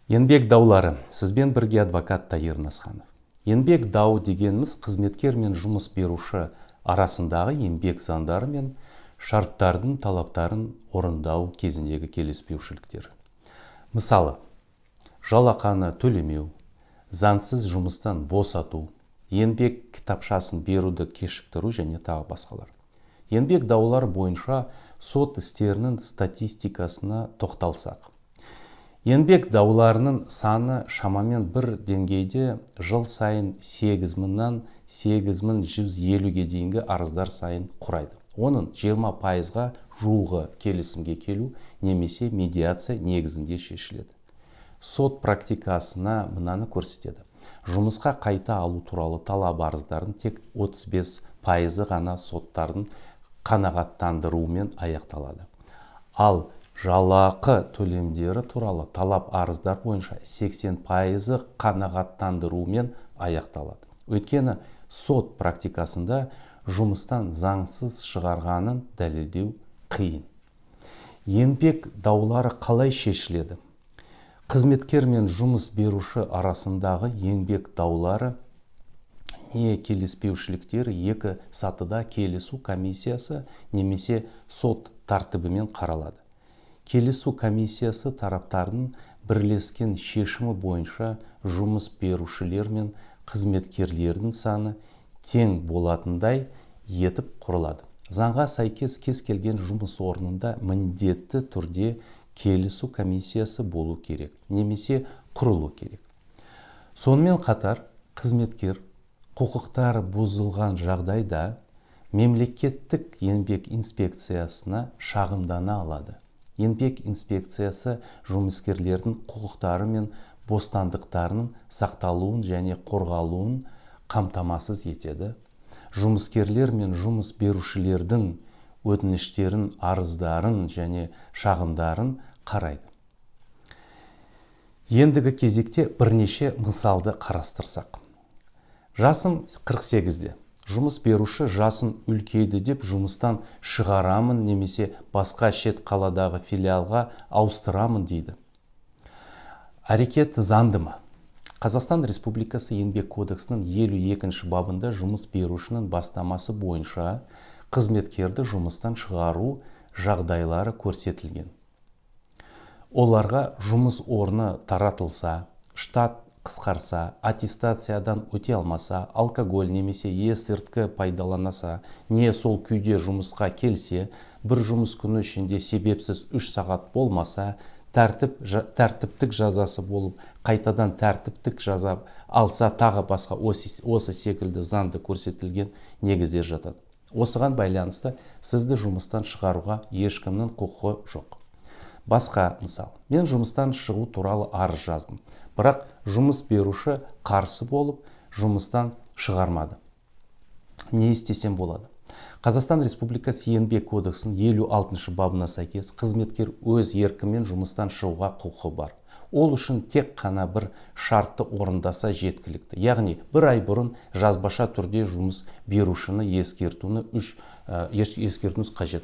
Еңбек даулары. Сізбен бірге адвокат Тайыр Насханов. Еңбек дауы дегеніміз қызметкер мен жұмыс беруші арасындағы еңбек заңдары мен шарттардың талаптарын орындау кезіндегі келіспеушіліктер. Мысалы, жалақыны төлемеу, заңсыз жұмыстан босату, еңбек кітапшасын беруді кешіктіру және тағы басқалар. Еңбек даулары бойынша сот істерінің статистикасына тоқталсақ. Еңбек дауларының саны шамамен бір деңгейде жыл сайын 8.000-нан 8.150-ге дейінгі арыздар сайын құрайды. Оның 20%-ға жуығы келісімге келу немесе медиация негізінде шешіледі. Сот практикасына мынаны көрсетеді. Жұмысқа қайта алу туралы талап арыздарын тек 35% ғана соттардың қанағаттандыруымен аяқталады. Ал жалақы төлемдері туралы талап арыздар бойынша 80% қанағаттандырумен аяқталады. Өйткені сот практикасында жұмыстан заңсыз шығарғанын дәлелдеу қиын. Еңбек даулары қалай шешіледі? Қызметкер мен жұмыс беруші арасындағы еңбек даулары не келіспеушіліктері екі сатыда келісу комиссиясы немесе сот тәртібімен қаралады. Келісу комиссиясы тараптардың бірлескен шешімі бойынша жұмыс берушілер мен қызметкерлердің саны тең болатындай етіп құрылады. Заңға сәйкес кез келген жұмыс орнында міндетті түрде келісу комиссиясы болу керек, немесе құрылу керек. Сонымен қатар, қызметкер құқықтары бұзылған жағдайда мемлекеттік еңбек инспекциясына шағымдана алады. Еңбек инспекциясы жұмыскерлердің құқықтары мен бостандықтарының сақталуын және қорғалуын қамтамасыз етеді. Жұмыскерлер мен жұмыс берушілердің өтініштерін, арыздарын және шағымдарын қарайды. Ендігі кезекте бірнеше мысалды қарастырсақ. Жасым 48-де. Жұмыс беруші жасын үлкейді деп жұмыстан шығарамын немесе басқа шет қаладағы филиалға ауыстырамын дейді. Әрекет заңды ма? Қазақстан Республикасы Еңбек кодексінің 52-ші бабында жұмыс берушінің бастамасы бойынша қызметкерді жұмыстан шығару жағдайлары көрсетілген. Оларға жұмыс орны таратылса, штат қысқарса, аттестациядан өте алмаса, алкоголь немесе есірткі пайдаланаса, не сол күйде жұмысқа келсе, бір жұмыс күні ішінде себепсіз 3 сағат болмаса, тәртіптік жазасы болып, қайтадан тәртіптік жаза алса, тағы басқа осы секілді заңда көрсетілген негіздер жатады. Осыған байланысты сізді жұмыстан шығаруға ешкімнің құқығы жоқ. Басқа мысал, мен жұмыстан шығу туралы арыз жаздым, бірақ жұмыс беруші қарсы болып, жұмыстан шығармады. Не істесем болады? Қазақстан Республикасы Еңбек кодексінің 56-шы бабына сәйкес қызметкер өз еркімен жұмыстан шығуға құқығы бар. Ол үшін тек қана бір шартты орындаса жеткілікті. Яғни, бір ай бұрын жазбаша түрде жұмыс берушіні ескертуіңіз қажет бар.